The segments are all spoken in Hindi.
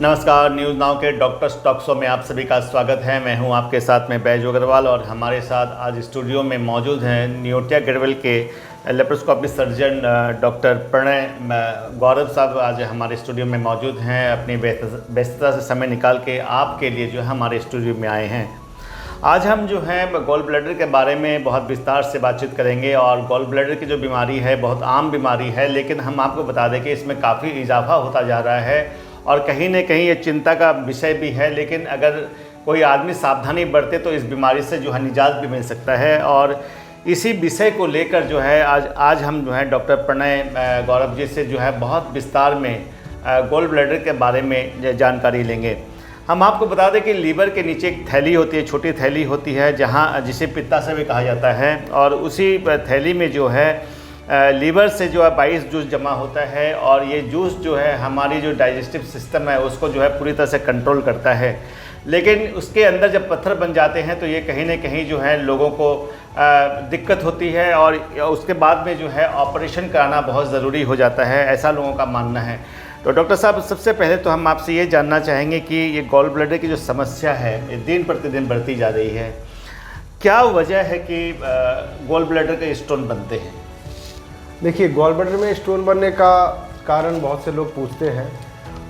नमस्कार, न्यूज़ नाउ के डॉक्टर टॉक शो में आप सभी का स्वागत है। मैं हूं आपके साथ में बैजू अग्रवाल और हमारे साथ आज स्टूडियो में मौजूद हैं नियोटिया गढ़वाल के लेप्रोस्कोपी सर्जन डॉक्टर प्रणय गौरव साहब आज हमारे स्टूडियो में मौजूद हैं। अपनी व्यस्तता से समय निकाल के आपके लिए जो है हमारे स्टूडियो में आए हैं। आज हम जो है गॉल ब्लैडर के बारे में बहुत विस्तार से बातचीत करेंगे और गॉल ब्लैडर की जो बीमारी है बहुत आम बीमारी है, लेकिन हम आपको बता दें कि इसमें काफ़ी इजाफा होता जा रहा है और कहीं न कहीं ये चिंता का विषय भी है। लेकिन अगर कोई आदमी सावधानी बरते तो इस बीमारी से जो है निजात भी मिल सकता है। और इसी विषय को लेकर जो है आज हम जो है डॉक्टर प्रणय गौरव जी से जो है बहुत विस्तार में गॉल ब्लैडर के बारे में जानकारी लेंगे। हम आपको बता दें कि लीवर के नीचे एक थैली होती है, छोटी थैली होती है, जहाँ जिसे पित्ताशय भी कहा जाता है। और उसी थैली में जो है लीवर से जो है 22 जूस जमा होता है और ये जूस जो है हमारी जो डाइजेस्टिव सिस्टम है उसको जो है पूरी तरह से कंट्रोल करता है। लेकिन उसके अंदर जब पत्थर बन जाते हैं तो ये कहीं ना कहीं जो है लोगों को दिक्कत होती है और उसके बाद में जो है ऑपरेशन कराना बहुत ज़रूरी हो जाता है, ऐसा लोगों का मानना है। तो डॉक्टर साहब, सबसे पहले तो हम आपसे ये जानना चाहेंगे कि ये गॉल ब्लैडर की जो समस्या है ये दिन प्रतिदिन बढ़ती जा रही है, क्या वजह है कि गॉल ब्लैडर के स्टोन बनते हैं? देखिए, गॉल ब्लैडर में स्टोन बनने का कारण बहुत से लोग पूछते हैं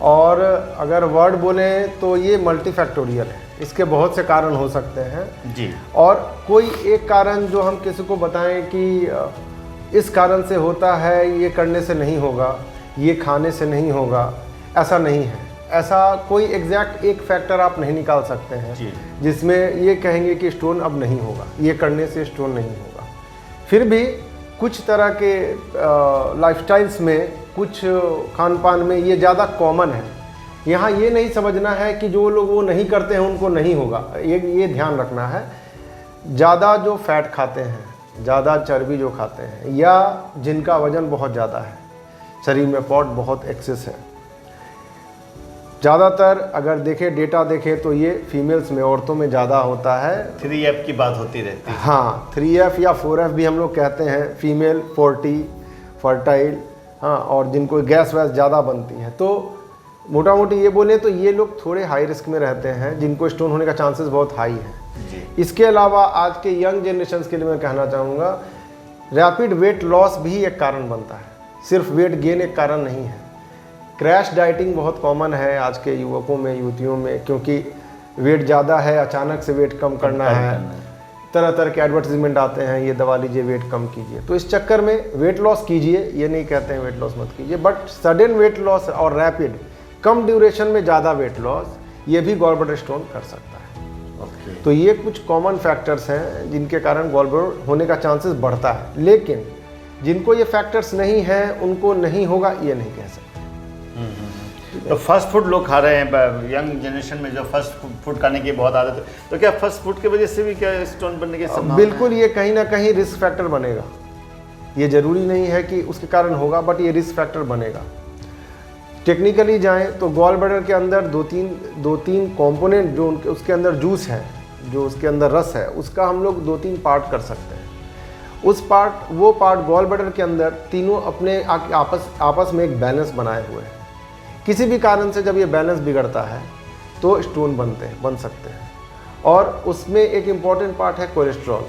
और अगर वर्ड बोले तो ये मल्टीफैक्टोरियल है। इसके बहुत से कारण हो सकते हैं जी। और कोई एक कारण जो हम किसी को बताएं कि इस कारण से होता है, ये करने से नहीं होगा, ये खाने से नहीं होगा, ऐसा नहीं है। ऐसा कोई एग्जैक्ट एक फैक्टर आप नहीं निकाल सकते हैं जिसमें ये कहेंगे कि स्टोन अब नहीं होगा, ये करने से स्टोन नहीं होगा। फिर भी कुछ तरह के लाइफस्टाइल्स में, कुछ खान पान में ये ज़्यादा कॉमन है। यहाँ ये नहीं समझना है कि जो लोग वो नहीं करते हैं उनको नहीं होगा, ये ध्यान रखना है। ज़्यादा जो फैट खाते हैं, ज़्यादा चर्बी जो खाते हैं, या जिनका वज़न बहुत ज़्यादा है, शरीर में फैट बहुत एक्सेस है, ज़्यादातर अगर देखें डेटा देखें तो ये फीमेल्स में, औरतों में ज़्यादा होता है। 3F की बात होती रहती है। हाँ, 3F या 4F भी हम लोग कहते हैं, फीमेल 40 फर्टाइल। हाँ, और जिनको गैस वैस ज़्यादा बनती है। तो मोटा मोटी ये बोले तो ये लोग थोड़े हाई रिस्क में रहते हैं, जिनको स्टोन होने का चांसेस बहुत हाई है। इसके अलावा आज के यंग जनरेशन के लिए मैं कहना चाहूँगा, रैपिड वेट लॉस भी एक कारण बनता है, सिर्फ वेट गेन एक कारण नहीं है। क्रैश डाइटिंग बहुत कॉमन है आज के युवकों में, युवतियों में, क्योंकि वेट ज़्यादा है, अचानक से वेट कम करना है, तरह तरह के एडवर्टीजमेंट आते हैं, ये दवा लीजिए, वेट कम कीजिए। तो इस चक्कर में वेट लॉस कीजिए, ये नहीं कहते हैं वेट लॉस मत कीजिए, बट सडन वेट लॉस और रैपिड कम ड्यूरेशन में ज़्यादा वेट लॉस, ये भी गॉल ब्लैडर स्टोन कर सकता है। तो ये कुछ कॉमन फैक्टर्स हैं जिनके कारण गॉल ब्लैडर होने का चांसेस बढ़ता है। लेकिन जिनको ये फैक्टर्स नहीं हैं उनको नहीं होगा, ये नहीं कह सकते। तो फास्ट फूड लोग खा रहे हैं, यंग जनरेशन में जो फास्ट फूड खाने की बहुत आदत है, तो क्या फास्ट फूड की वजह से भी क्या स्टोन बनने की संभावना? बिल्कुल, ये कहीं ना कहीं रिस्क फैक्टर बनेगा। ये जरूरी नहीं है कि उसके कारण होगा, बट ये रिस्क फैक्टर बनेगा। टेक्निकली जाएं तो गॉल ब्लैडर के अंदर दो तीन कंपोनेंट, जो उसके अंदर जूस है, जो उसके अंदर रस है, उसका हम लोग 2-3 पार्ट कर सकते हैं। वो पार्ट गॉल ब्लैडर के अंदर तीनों अपने आपस में एक बैलेंस बनाए हुए हैं। किसी भी कारण से जब ये बैलेंस बिगड़ता है तो स्टोन बन सकते हैं। और उसमें एक इम्पॉर्टेंट पार्ट है कोलेस्ट्रॉल।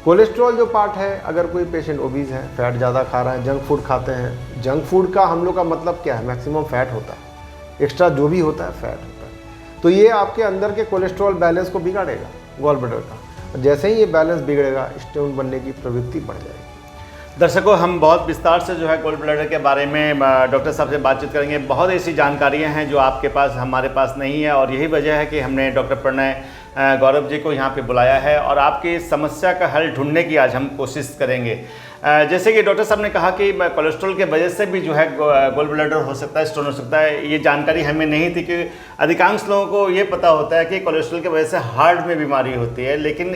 कोलेस्ट्रॉल जो पार्ट है, अगर कोई पेशेंट ओबीज है, फैट ज़्यादा खा रहा है, जंक फूड खाते हैं, जंक फूड का हम लोग का मतलब क्या है, मैक्सिमम फैट होता है, एक्स्ट्रा जो भी होता है फैट होता है। तो ये आपके अंदर के कोलेस्ट्रॉल बैलेंस को बिगाड़ेगा गॉल ब्लैडर का। जैसे ही ये बैलेंस बिगड़ेगा, स्टोन बनने की प्रवृत्ति बढ़ जाएगी। दर्शकों, हम बहुत विस्तार से जो है गॉल ब्लैडर के बारे में डॉक्टर साहब से बातचीत करेंगे। बहुत ऐसी जानकारियां हैं जो आपके पास, हमारे पास नहीं है, और यही वजह है कि हमने डॉक्टर प्रणय गौरव जी को यहाँ पे बुलाया है और आपकी समस्या का हल ढूंढने की आज हम कोशिश करेंगे। जैसे कि डॉक्टर साहब ने कहा कि कोलेस्ट्रॉल के वजह से भी जो है गॉल ब्लैडर हो सकता है, स्टोन हो सकता है। ये जानकारी हमें नहीं थी कि अधिकांश लोगों को ये पता होता है कि कोलेस्ट्रॉल की वजह से हार्ट में बीमारी होती है, लेकिन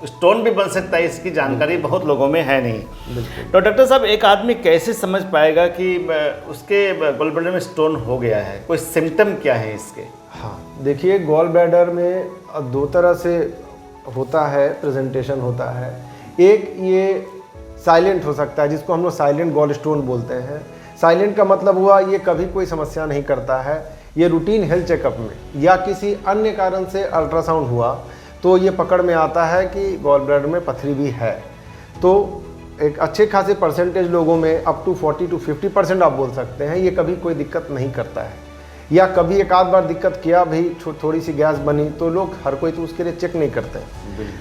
स्टोन भी बन सकता है, इसकी जानकारी बहुत लोगों में है नहीं। तो डॉक्टर साहब, एक आदमी कैसे समझ पाएगा कि उसके गॉल ब्लैडर में स्टोन हो गया है? कोई सिम्टम क्या है इसके? हाँ, देखिए, गॉल ब्लैडर में 2 तरह से होता है, प्रेजेंटेशन होता है। एक ये साइलेंट हो सकता है, जिसको हम लोग साइलेंट गॉल स्टोन बोलते हैं। साइलेंट का मतलब हुआ ये कभी कोई समस्या नहीं करता है, ये रूटीन हेल्थ चेकअप में या किसी अन्य कारण से अल्ट्रासाउंड हुआ तो ये पकड़ में आता है कि गॉल ब्लैडर में पथरी भी है। तो एक अच्छे खासे परसेंटेज लोगों में अप टू 40 to 50% आप बोल सकते हैं ये कभी कोई दिक्कत नहीं करता है, या कभी एक आध बार दिक्कत किया भी, थोड़ी सी गैस बनी तो लोग हर कोई तो उसके लिए चेक नहीं करते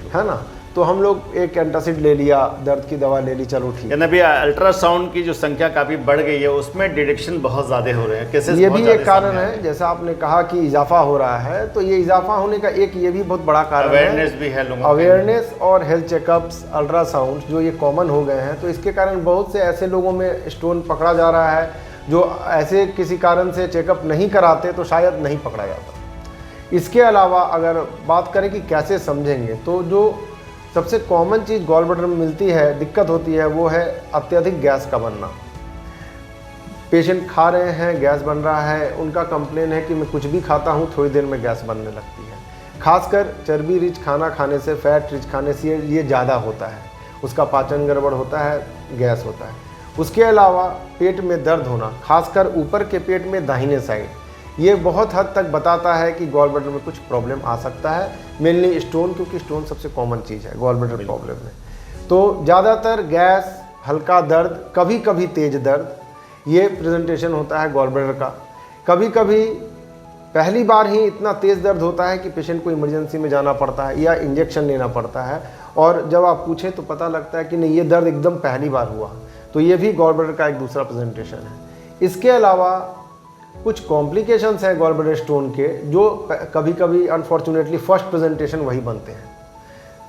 है ना। तो हम लोग एक एंटासिड ले लिया, दर्द की दवा ले ली, चलो ठीक है। अभी अल्ट्रासाउंड की जो संख्या काफ़ी बढ़ गई है उसमें डिटेक्शन बहुत ज़्यादा हो रहे हैं, केसेस ये भी एक कारण है। जैसा आपने कहा कि इजाफा हो रहा है, तो ये इजाफा होने का एक ये भी बहुत बड़ा कारण है, अवेयरनेस भी है लोगों अवेयरनेस और हेल्थ चेकअप्स, अल्ट्रासाउंड जो ये कॉमन हो गए हैं, तो इसके कारण बहुत से ऐसे लोगों में स्टोन पकड़ा जा रहा है जो ऐसे किसी कारण से चेकअप नहीं कराते तो शायद नहीं पकड़ा जाता। इसके अलावा अगर बात करें कि कैसे समझेंगे, तो जो सबसे कॉमन चीज़ गॉल ब्लैडर में मिलती है, दिक्कत होती है, वो है अत्यधिक गैस का बनना। पेशेंट खा रहे हैं, गैस बन रहा है, उनका कंप्लेन है कि मैं कुछ भी खाता हूँ थोड़ी देर में गैस बनने लगती है। खासकर चर्बी रिच खाना खाने से, फैट रिच खाने से ये ज़्यादा होता है, उसका पाचन गड़बड़ होता है, गैस होता है। उसके अलावा पेट में दर्द होना, खासकर ऊपर के पेट में दाहिने साइड, ये बहुत हद तक बताता है कि गॉल ब्लैडर में कुछ प्रॉब्लम आ सकता है, मेनली स्टोन, क्योंकि स्टोन सबसे कॉमन चीज़ है गॉल ब्लैडर प्रॉब्लम में। तो ज़्यादातर गैस, हल्का दर्द, कभी कभी तेज़ दर्द, ये प्रेजेंटेशन होता है गॉल ब्लैडर का। कभी कभी पहली बार ही इतना तेज़ दर्द होता है कि पेशेंट को इमरजेंसी में जाना पड़ता है या इंजेक्शन लेना पड़ता है, और जब आप पूछें तो पता लगता है कि नहीं, ये दर्द एकदम पहली बार हुआ। तो ये भी गॉल ब्लैडर का एक दूसरा प्रेजेंटेशन है। इसके अलावा कुछ कॉम्प्लिकेशंस हैं गॉल ब्लैडर स्टोन के, जो कभी कभी अनफॉर्चुनेटली फर्स्ट प्रेजेंटेशन वही बनते हैं।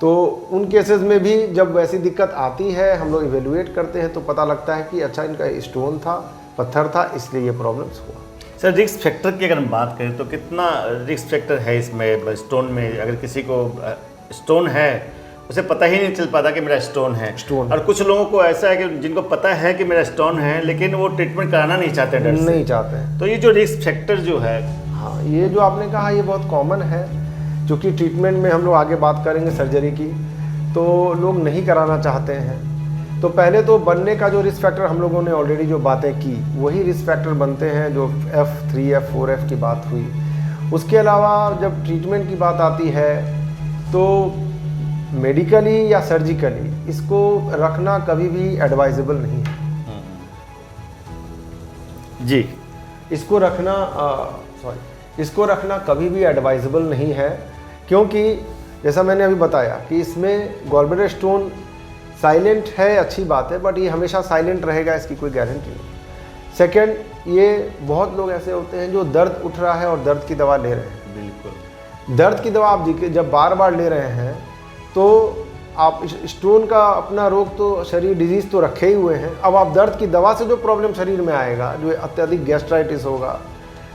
तो उन केसेस में भी जब वैसी दिक्कत आती है, हम लोग इवेलुएट करते हैं तो पता लगता है कि अच्छा इनका स्टोन था, पत्थर था, इसलिए ये प्रॉब्लम्स हुआ। सर, रिस्क फैक्टर की अगर हम बात करें तो कितना रिस्क फैक्टर है इसमें स्टोन में? अगर किसी को स्टोन है उसे पता ही नहीं चल पाता कि मेरा स्टोन है, और कुछ लोगों को ऐसा है कि जिनको पता है कि मेरा स्टोन है लेकिन वो ट्रीटमेंट कराना नहीं चाहते, डर से नहीं चाहते हैं। तो ये जो रिस्क फैक्टर जो है, हाँ, ये जो आपने कहा ये बहुत कॉमन है, क्योंकि ट्रीटमेंट में हम लोग आगे बात करेंगे सर्जरी की, तो लोग नहीं कराना चाहते हैं। तो पहले तो बनने का जो रिस्क फैक्टर हम लोगों ने ऑलरेडी जो बातें की, वही रिस्क फैक्टर बनते हैं जो F3, F4F की बात हुई। उसके अलावा जब ट्रीटमेंट की बात आती है तो मेडिकली या सर्जिकली इसको रखना कभी भी एडवाइजेबल नहीं है जी। इसको रखना कभी भी एडवाइजेबल नहीं है, क्योंकि जैसा मैंने अभी बताया कि इसमें गॉल ब्लैडर स्टोन साइलेंट है, अच्छी बात है, बट ये हमेशा साइलेंट रहेगा इसकी कोई गारंटी नहीं। सेकंड, ये बहुत लोग ऐसे होते हैं जो दर्द उठ रहा है और दर्द की दवा ले रहे हैं। बिल्कुल, दर्द की दवा आप जब बार बार ले रहे हैं तो आप स्टोन का अपना रोग तो शरीर डिजीज़ तो रखे ही हुए हैं, अब आप दर्द की दवा से जो प्रॉब्लम शरीर में आएगा, जो अत्यधिक गैस्ट्राइटिस होगा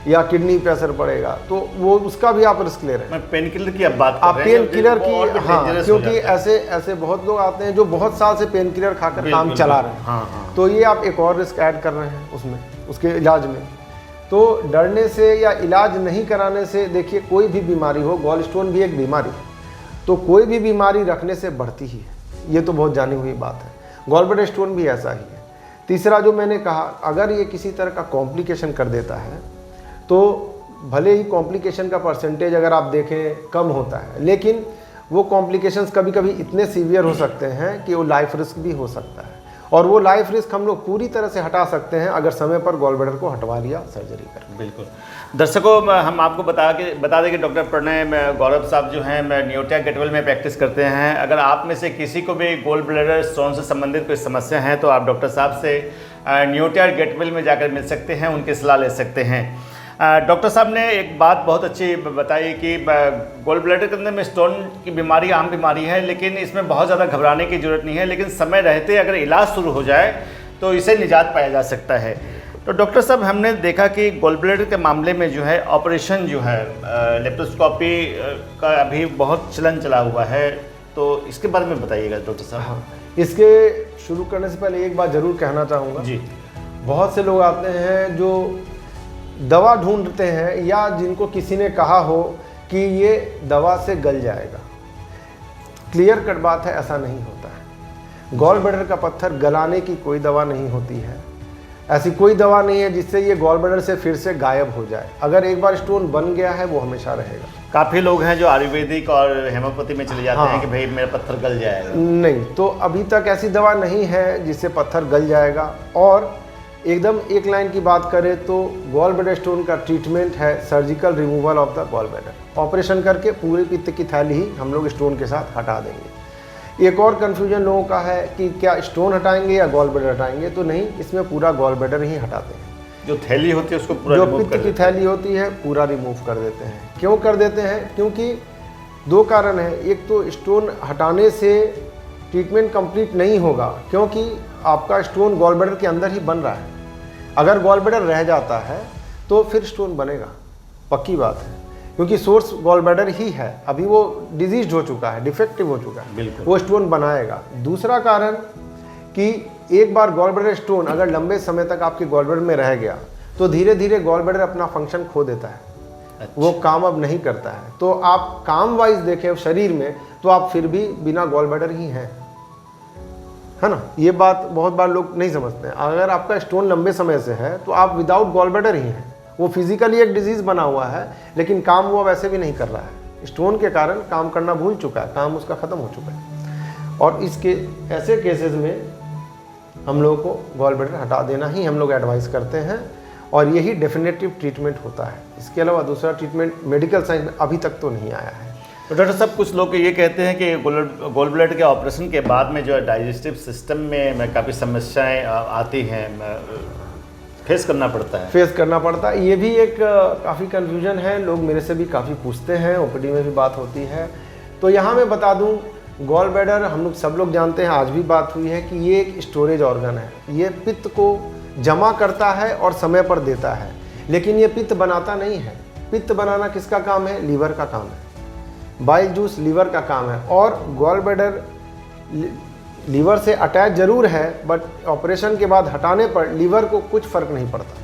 या किडनी पे असर पड़ेगा, तो वो उसका भी आप रिस्क ले रहे हैं। मैं पेन किलर की अब बात आप पेन किलर की, हाँ, क्योंकि ऐसे बहुत लोग आते हैं जो बहुत साल से पेन किलर खाकर काम चला रहे हैं। हाँ। तो ये आप एक और रिस्क ऐड कर रहे हैं उसमें, उसके इलाज में। तो डरने से या इलाज नहीं कराने से, देखिए कोई भी बीमारी हो, गॉल स्टोन भी एक बीमारी है, तो कोई भी बीमारी रखने से बढ़ती ही है, ये तो बहुत जानी हुई बात है। गॉल ब्लैडर स्टोन भी ऐसा ही है। तीसरा जो मैंने कहा, अगर ये किसी तरह का कॉम्प्लिकेशन कर देता है तो भले ही कॉम्प्लिकेशन का परसेंटेज अगर आप देखें कम होता है, लेकिन वो कॉम्प्लिकेशंस कभी कभी इतने सीवियर हो सकते हैं कि वो लाइफ रिस्क भी हो सकता है, और वो लाइफ रिस्क हम लोग पूरी तरह से हटा सकते हैं अगर समय पर गॉल ब्लैडर को हटवा लिया सर्जरी कर। बिल्कुल। दर्शकों, हम आपको बता दें कि डॉक्टर प्रणय गौरव साहब जो हैं नियोटिया गेटवेल में प्रैक्टिस करते हैं। अगर आप में से किसी को भी गॉल ब्लैडर स्टोन से संबंधित कोई समस्या है तो आप डॉक्टर साहब से नियोटिया गेटवेल में जाकर मिल सकते हैं, उनकी सलाह ले सकते हैं। डॉक्टर साहब ने एक बात बहुत अच्छी बताई कि गॉल ब्लैडर के अंदर में स्टोन की बीमारी आम बीमारी है, लेकिन इसमें बहुत ज़्यादा घबराने की ज़रूरत नहीं है, लेकिन समय रहते अगर इलाज शुरू हो जाए तो इसे निजात पाया जा सकता है। तो डॉक्टर साहब, हमने देखा कि गॉल ब्लैडर के मामले में जो है ऑपरेशन जो है लेप्रोस्कोपी का अभी बहुत चलन चला हुआ है, तो इसके बारे में बताइएगा डॉक्टर साहब। हाँ, इसके शुरू करने से पहले एक बात ज़रूर कहना चाहूँगा जी। बहुत से लोग आते हैं जो दवा ढूंढते हैं, या जिनको किसी ने कहा हो कि ये दवा से गल जाएगा। क्लियर कट बात है, ऐसा नहीं होता है। गॉल ब्लैडर का पत्थर गलाने की कोई दवा नहीं होती है। ऐसी कोई दवा नहीं है जिससे ये गॉल ब्लैडर से फिर से गायब हो जाए। अगर एक बार स्टोन बन गया है वो हमेशा रहेगा। काफ़ी लोग हैं जो आयुर्वेदिक और हेमोपैथी में चले जाते हैं कि भाई मेरा पत्थर गल जाएगा। नहीं, तो अभी तक ऐसी दवा नहीं है जिससे पत्थर गल जाएगा। और एकदम एक लाइन की बात करें तो गॉल ब्लैडर स्टोन का ट्रीटमेंट है surgical removal of the gallbladder. Operation करके पूरी पित्त की थैली ही हम लोग स्टोन के साथ हटा देंगे। एक और कन्फ्यूजन लोगों का है कि क्या स्टोन हटाएंगे या गॉल ब्लैडर हटाएंगे, तो नहीं, इसमें पूरा गॉल ब्लैडर ही हटाते हैं। जो थैली होती है उसको पूरा जो रिमूव पित्त कर की देते हैं। थैली होती है पूरा रिमूव कर देते हैं। क्यों कर देते हैं? क्योंकि दो कारण है। एक तो स्टोन हटाने से ट्रीटमेंट कंप्लीट नहीं होगा, क्योंकि आपका स्टोन गॉल ब्लैडर के अंदर ही बन रहा है। अगर गॉल ब्लैडर रह जाता है तो फिर स्टोन बनेगा, पक्की बात है, क्योंकि सोर्स गॉल ब्लैडर ही है। अभी वो डिजीज हो चुका है, डिफेक्टिव हो चुका है, बिल्कुल। वो स्टोन बनाएगा। दूसरा कारण कि एक बार गॉल ब्लैडर स्टोन अगर लंबे समय तक आपके गॉल ब्लैडर में रह गया तो धीरे धीरे गॉल ब्लैडर अपना फंक्शन खो देता है। अच्छा। वो काम अब नहीं करता है। तो आप काम वाइज देखें शरीर में तो आप फिर भी बिना गॉल ब्लैडर ही हैं, है ना। ये बात बहुत बार लोग नहीं समझते हैं। अगर आपका स्टोन लंबे समय से है तो आप विदाउट गॉल ब्लैडर ही हैं। वो फिजिकली एक डिजीज बना हुआ है, लेकिन काम वो वैसे भी नहीं कर रहा है। स्टोन के कारण काम करना भूल चुका है, काम उसका खत्म हो चुका है। और इसके ऐसे केसेस में हम लोगों को गॉल ब्लैडर हटा देना ही हम लोग एडवाइस करते हैं, और यही डेफिनेटिव ट्रीटमेंट होता है। इसके अलावा दूसरा ट्रीटमेंट मेडिकल साइंस में अभी तक तो नहीं आया है। तो डॉक्टर साहब, कुछ लोग ये कहते हैं कि गॉल ब्लैडर के ऑपरेशन के बाद में जो है डाइजेस्टिव सिस्टम में काफ़ी समस्याएं आती हैं, फेस करना पड़ता है। फेस करना पड़ता है, ये भी एक काफ़ी कन्फ्यूजन है। लोग मेरे से भी काफ़ी पूछते हैं, ओपीडी में भी बात होती है। तो यहाँ मैं बता दूँ, गॉल ब्लैडर हम लोग सब लोग जानते हैं, आज भी बात हुई है कि ये एक स्टोरेज ऑर्गन है। ये पित्त को जमा करता है और समय पर देता है, लेकिन ये पित्त बनाता नहीं है। पित्त बनाना किसका काम है? लीवर का काम है। बाइल जूस लीवर का काम है। और गॉल ब्लैडर लीवर से अटैच जरूर है, बट ऑपरेशन के बाद हटाने पर लीवर को कुछ फर्क नहीं पड़ता।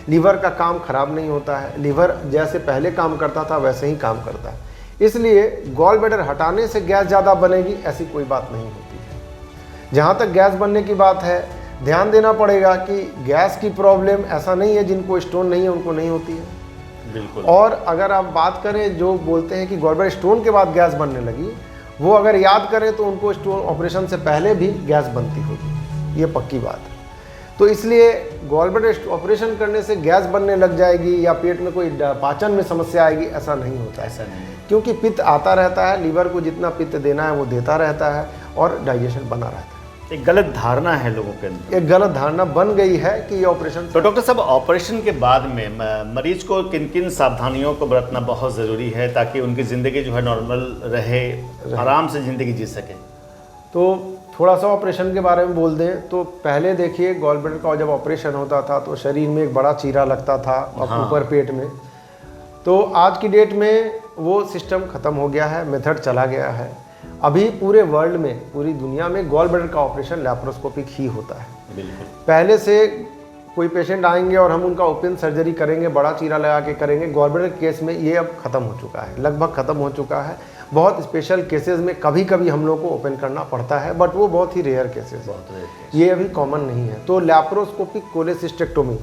लीवर का काम खराब नहीं होता है। लीवर जैसे पहले काम करता था वैसे ही काम करता है। इसलिए गॉल ब्लैडर हटाने से गैस ज़्यादा बनेगी ऐसी कोई बात नहीं होती है। जहाँ तक गैस बनने की बात है, ध्यान देना पड़ेगा कि गैस की प्रॉब्लम ऐसा नहीं है जिनको स्टोन नहीं है उनको नहीं होती है। बिल्कुल। और अगर आप बात करें जो बोलते हैं कि गॉल ब्लैडर स्टोन के बाद गैस बनने लगी, वो अगर याद करें तो उनको स्टोन ऑपरेशन से पहले भी गैस बनती होगी, ये पक्की बात है। तो इसलिए गॉल ब्लैडर ऑपरेशन करने से गैस बनने लग जाएगी या पेट में कोई पाचन में समस्या आएगी, ऐसा नहीं होता है। ऐसा नहीं है। क्योंकि पित्त आता रहता है, लीवर को जितना पित्त देना है वो देता रहता है और डाइजेशन बना रहता है। एक गलत धारणा है लोगों के अंदर। एक गलत धारणा बन गई है कि ये ऑपरेशन। तो डॉक्टर साहब, ऑपरेशन के बाद में मरीज को किन किन सावधानियों को बरतना बहुत ज़रूरी है ताकि उनकी ज़िंदगी जो है नॉर्मल रहे, आराम से ज़िंदगी जी सके? तो थोड़ा सा ऑपरेशन के बारे में बोल दें तो पहले देखिए, गॉल ब्लैडर का जब ऑपरेशन होता था तो शरीर में एक बड़ा चीरा लगता था और ऊपर पेट में। तो आज की डेट में वो सिस्टम ख़त्म हो गया है, मेथड चला गया है। अभी पूरे वर्ल्ड में, पूरी दुनिया में गॉल ब्लैडर का ऑपरेशन लैप्रोस्कोपिक ही होता है। बिल्कुल। पहले से कोई पेशेंट आएंगे और हम उनका ओपन सर्जरी करेंगे, बड़ा चीरा लगा के करेंगे। गॉल ब्लैडर केस में ये अब ख़त्म हो चुका है, लगभग ख़त्म हो चुका है। बहुत स्पेशल केसेस में कभी कभी हम लोग को ओपन करना पड़ता है, बट वो बहुत ही रेयर केसेस है, ये अभी कॉमन नहीं है। तो लैप्रोस्कोपिक कोलेसिस्टेक्टोमी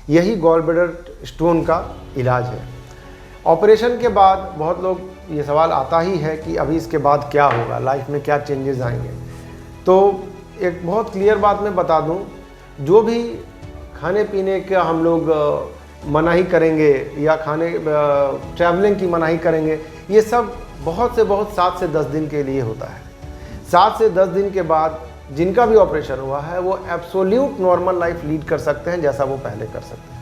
यही गॉल ब्लैडर स्टोन का इलाज है। ऑपरेशन के बाद बहुत लोग ये सवाल आता ही है कि अभी इसके बाद क्या होगा, लाइफ में क्या चेंजेस आएंगे। तो एक बहुत क्लियर बात मैं बता दूं, जो भी खाने पीने का हम लोग मनाही करेंगे या ट्रैवलिंग की मनाही करेंगे, ये सब बहुत से बहुत 7 से 10 दिन के लिए होता है। 7 से 10 दिन के बाद जिनका भी ऑपरेशन हुआ है वो एब्सोल्यूट नॉर्मल लाइफ लीड कर सकते हैं जैसा वो पहले कर सकते हैं।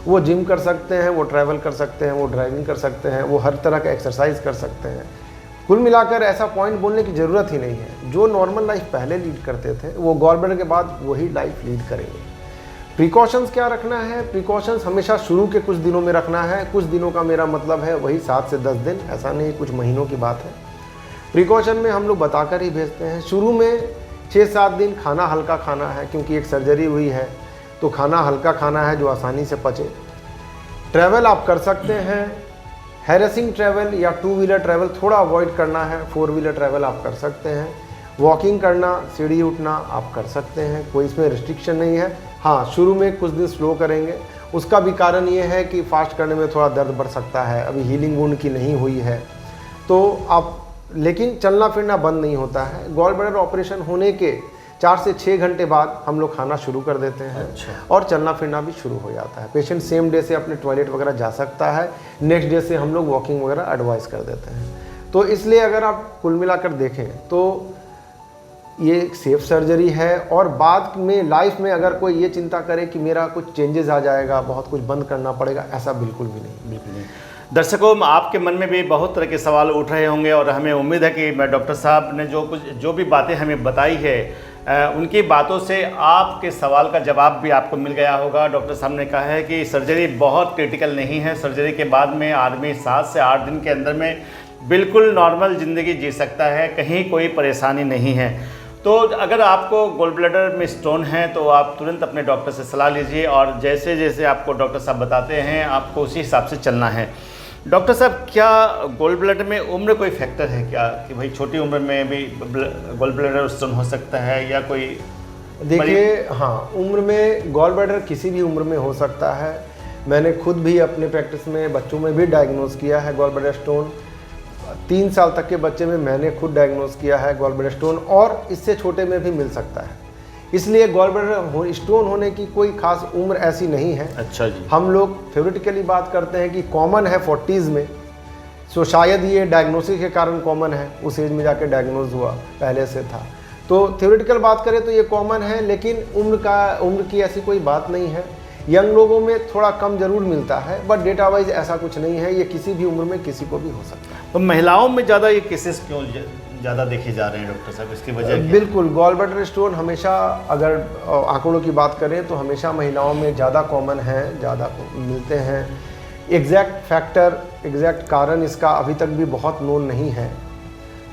वो जिम कर सकते हैं, वो ट्रैवल कर सकते हैं, वो ड्राइविंग कर सकते हैं, वो हर तरह का एक्सरसाइज कर सकते हैं। कुल मिलाकर ऐसा पॉइंट बोलने की ज़रूरत ही नहीं है। जो नॉर्मल लाइफ पहले लीड करते थे वो गॉल ब्लैडर के बाद वही लाइफ लीड करेंगे। प्रिकॉशंस क्या रखना है? प्रिकॉशंस हमेशा शुरू के कुछ दिनों में रखना है। कुछ दिनों का मेरा मतलब है वही 7 से 10 दिन, ऐसा नहीं कुछ महीनों की बात है। प्रिकॉशन में हम लोग बताकर ही भेजते हैं। शुरू में 6-7 दिन खाना हल्का खाना है, क्योंकि एक सर्जरी हुई है तो खाना हल्का खाना है जो आसानी से पचे। ट्रैवल आप कर सकते हैं, हैरेसिंग ट्रैवल या 2 व्हीलर ट्रैवल थोड़ा अवॉइड करना है। 4 व्हीलर ट्रैवल आप कर सकते हैं। वॉकिंग करना, सीढ़ी उठना आप कर सकते हैं, कोई इसमें रिस्ट्रिक्शन नहीं है। हाँ, शुरू में कुछ दिन स्लो करेंगे। उसका भी कारण ये है कि फास्ट करने में थोड़ा दर्द बढ़ सकता है, अभी हीलिंग वुंड की नहीं हुई है तो आप, लेकिन चलना फिरना बंद नहीं होता है। गॉल ब्लैडर ऑपरेशन होने के 4 से 6 घंटे बाद हम लोग खाना शुरू कर देते हैं। अच्छा। और चलना फिरना भी शुरू हो जाता है। पेशेंट सेम डे से अपने टॉयलेट वगैरह जा सकता है, नेक्स्ट डे से हम लोग वॉकिंग वगैरह एडवाइस कर देते हैं। तो इसलिए अगर आप कुल मिलाकर देखें तो ये एक सेफ सर्जरी है। और बाद में लाइफ में अगर कोई ये चिंता करे कि मेरा कुछ चेंजेस आ जाएगा, बहुत कुछ बंद करना पड़ेगा, ऐसा बिल्कुल भी नहीं। बिल्कुल नहीं। दर्शकों, आपके मन में भी बहुत तरह के सवाल उठ रहे होंगे और हमें उम्मीद है कि डॉक्टर साहब ने जो भी बातें हमें बताई है, उनकी बातों से आपके सवाल का जवाब भी आपको मिल गया होगा। डॉक्टर साहब ने कहा है कि सर्जरी बहुत क्रिटिकल नहीं है। सर्जरी के बाद में आदमी 7 से 8 दिन के अंदर में बिल्कुल नॉर्मल ज़िंदगी जी सकता है, कहीं कोई परेशानी नहीं है। तो अगर आपको गॉल ब्लैडर में स्टोन है तो आप तुरंत अपने डॉक्टर से सलाह लीजिए और जैसे जैसे आपको डॉक्टर साहब बताते हैं आपको उसी हिसाब से चलना है। डॉक्टर साहब, क्या गॉल ब्लैडर में उम्र कोई फैक्टर है क्या, कि भाई छोटी उम्र में भी गॉल ब्लैडर स्टोन हो सकता है या कोई? देखिए, हाँ, उम्र में गॉल ब्लैडर किसी भी उम्र में हो सकता है। मैंने खुद भी अपने प्रैक्टिस में बच्चों में भी डायग्नोज किया है गॉल ब्लैडर स्टोन। 3 साल तक के बच्चे में मैंने खुद डायग्नोज किया है गॉल ब्लैडर स्टोन, और इससे छोटे में भी मिल सकता है। इसलिए गॉल ब्लैडर स्टोन होने की कोई खास उम्र ऐसी नहीं है। अच्छा जी। हम लोग थ्योरेटिकली बात करते हैं कि कॉमन है 40s में, सो शायद ये डायग्नोसिस के कारण कॉमन है, उस एज में जाके डायग्नोज हुआ, पहले से था। तो थ्योरेटिकल बात करें तो ये कॉमन है, लेकिन उम्र की ऐसी कोई बात नहीं है। यंग लोगों में थोड़ा कम जरूर मिलता है, बट डेटा वाइज ऐसा कुछ नहीं है, ये किसी भी उम्र में किसी को भी हो सकता है। तो महिलाओं में ज़्यादा ये केसेस क्यों ज़्यादा देखे जा रहे हैं डॉक्टर साहब, इसकी वजह क्या है? बिल्कुल, गॉल ब्लैडर स्टोन हमेशा, अगर आंकड़ों की बात करें तो हमेशा महिलाओं में ज़्यादा कॉमन है, ज़्यादा मिलते हैं। एग्जैक्ट फैक्टर, एग्जैक्ट कारण इसका अभी तक भी बहुत नोन नहीं है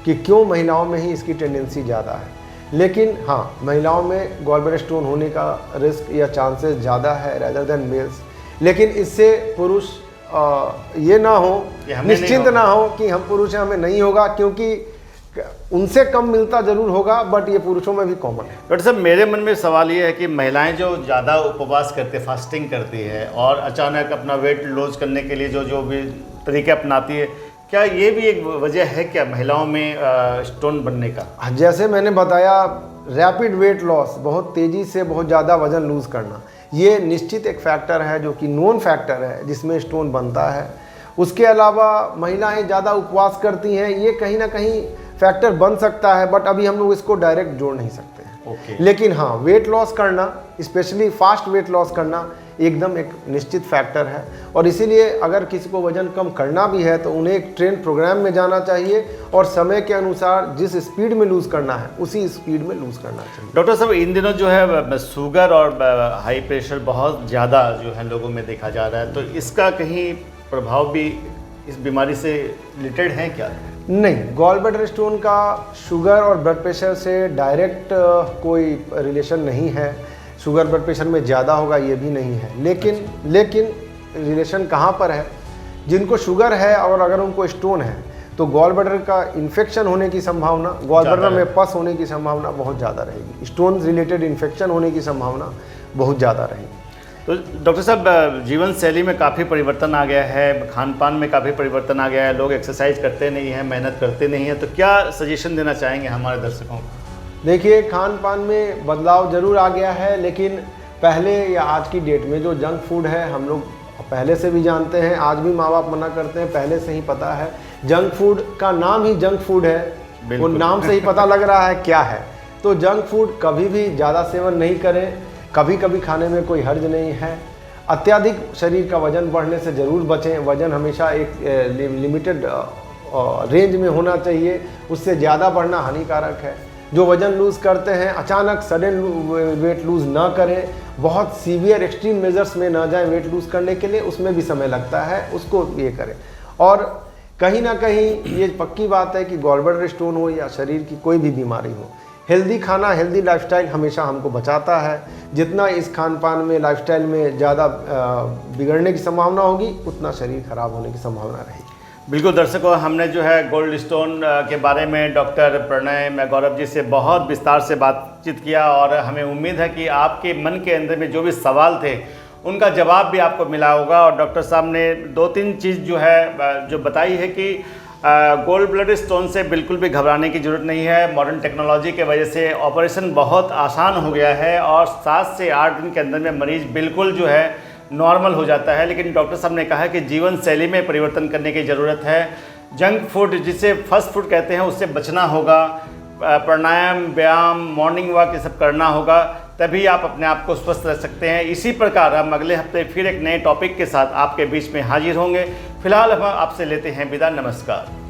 कि क्यों महिलाओं में ही इसकी टेंडेंसी ज़्यादा है। लेकिन हाँ, महिलाओं में गॉल ब्लैडर स्टोन होने का रिस्क या चांसेस ज़्यादा है रेदर देन मेल्स। लेकिन इससे पुरुष ये ना हो, निश्चिंत ना हो कि हम पुरुष हैं हमें नहीं होगा, क्योंकि उनसे कम मिलता जरूर होगा, बट ये पुरुषों में भी कॉमन है। डॉक्टर साहब, मेरे मन में सवाल ये है कि महिलाएं जो ज़्यादा उपवास करते, फास्टिंग करती है और अचानक अपना वेट लॉस करने के लिए जो भी तरीके अपनाती है, क्या ये भी एक वजह है क्या महिलाओं में स्टोन बनने का? जैसे मैंने बताया, रैपिड वेट लॉस, बहुत तेज़ी से बहुत ज़्यादा वजन लूज़ करना, ये निश्चित एक फैक्टर है जो कि नोन फैक्टर है जिसमें स्टोन बनता है। उसके अलावा महिलाएं ज़्यादा उपवास करती हैं, ये कहीं ना कहीं फैक्टर बन सकता है, बट अभी हम लोग इसको डायरेक्ट जोड़ नहीं सकते हैं। लेकिन हाँ, वेट लॉस करना, स्पेशली फास्ट वेट लॉस करना एकदम एक निश्चित फैक्टर है। और इसीलिए अगर किसी को वजन कम करना भी है तो उन्हें एक ट्रेन प्रोग्राम में जाना चाहिए और समय के अनुसार जिस स्पीड में लूज़ करना है उसी स्पीड में लूज़ करना चाहिए। डॉक्टर साहब, इन दिनों जो है शुगर और हाई प्रेशर बहुत ज़्यादा जो है लोगों में देखा जा रहा है, तो इसका कहीं प्रभाव भी इस बीमारी से रिलेटेड है क्या? नहीं, गॉल ब्लैडर स्टोन का शुगर और ब्लड प्रेशर से डायरेक्ट कोई रिलेशन नहीं है। शुगर ब्लड प्रेशर में ज़्यादा होगा ये भी नहीं है, लेकिन रिलेशन कहाँ पर है? जिनको शुगर है और अगर उनको स्टोन है तो गॉल ब्लैडर का इन्फेक्शन होने की संभावना, गॉल ब्लैडर में पस होने की संभावना बहुत ज़्यादा रहेगी। स्टोन रिलेटेड इन्फेक्शन होने की संभावना बहुत ज़्यादा रहेगी। तो डॉक्टर साहब, जीवन शैली में काफ़ी परिवर्तन आ गया है, खान पान में काफ़ी परिवर्तन आ गया है, लोग एक्सरसाइज करते नहीं हैं, मेहनत करते नहीं हैं, तो क्या सजेशन देना चाहेंगे हमारे दर्शकों को? देखिए, खान पान में बदलाव ज़रूर आ गया है, लेकिन पहले या आज की डेट में जो जंक फूड है, हम लोग पहले से भी जानते हैं, आज भी माँ बाप मना करते हैं, पहले से ही पता है। जंक फूड का नाम ही जंक फूड है, वो नाम से ही पता लग रहा है क्या है। तो जंक फूड कभी भी ज़्यादा सेवन नहीं करें, कभी कभी खाने में कोई हर्ज नहीं है। अत्यधिक शरीर का वजन बढ़ने से ज़रूर बचें। वजन हमेशा एक लिमिटेड रेंज में होना चाहिए, उससे ज़्यादा बढ़ना हानिकारक है। जो वजन लूज़ करते हैं अचानक सडन वेट लूज़ ना करें, बहुत सीवियर एक्सट्रीम मेजर्स में ना जाएं वेट लूज़ करने के लिए, उसमें भी समय लगता है, उसको ये करें। और कहीं ना कहीं ये पक्की बात है कि गॉल ब्लैडर स्टोन हो या शरीर की कोई भी बीमारी हो, हेल्दी खाना, हेल्दी लाइफस्टाइल हमेशा हमको बचाता है। जितना इस खान पान में, लाइफस्टाइल में ज़्यादा बिगड़ने की संभावना होगी, उतना शरीर खराब होने की संभावना रहेगी। बिल्कुल दर्शकों, हमने जो है गोल्ड स्टोन के बारे में डॉक्टर प्रणय गौरव जी से बहुत विस्तार से बात बातचीत किया और हमें उम्मीद है कि आपके मन के अंदर में जो भी सवाल थे उनका जवाब भी आपको मिला होगा। और डॉक्टर साहब ने 2-3 चीज़ जो बताई है कि गोल्ड ब्लड स्टोन से बिल्कुल भी घबराने की ज़रूरत नहीं है। मॉडर्न टेक्नोलॉजी के वजह से ऑपरेशन बहुत आसान हो गया है और 7 से 8 दिन के अंदर में मरीज़ बिल्कुल जो है नॉर्मल हो जाता है। लेकिन डॉक्टर साहब ने कहा कि जीवन शैली में परिवर्तन करने की ज़रूरत है। जंक फूड, जिसे फास्ट फूड कहते हैं, उससे बचना होगा। प्राणायाम, व्यायाम, मॉर्निंग वॉक, ये सब करना होगा, तभी आप अपने आप को स्वस्थ रख सकते हैं। इसी प्रकार हम अगले हफ्ते फिर एक नए टॉपिक के साथ आपके बीच में हाजिर होंगे। फिलहाल हम आपसे लेते हैं विदा। नमस्कार।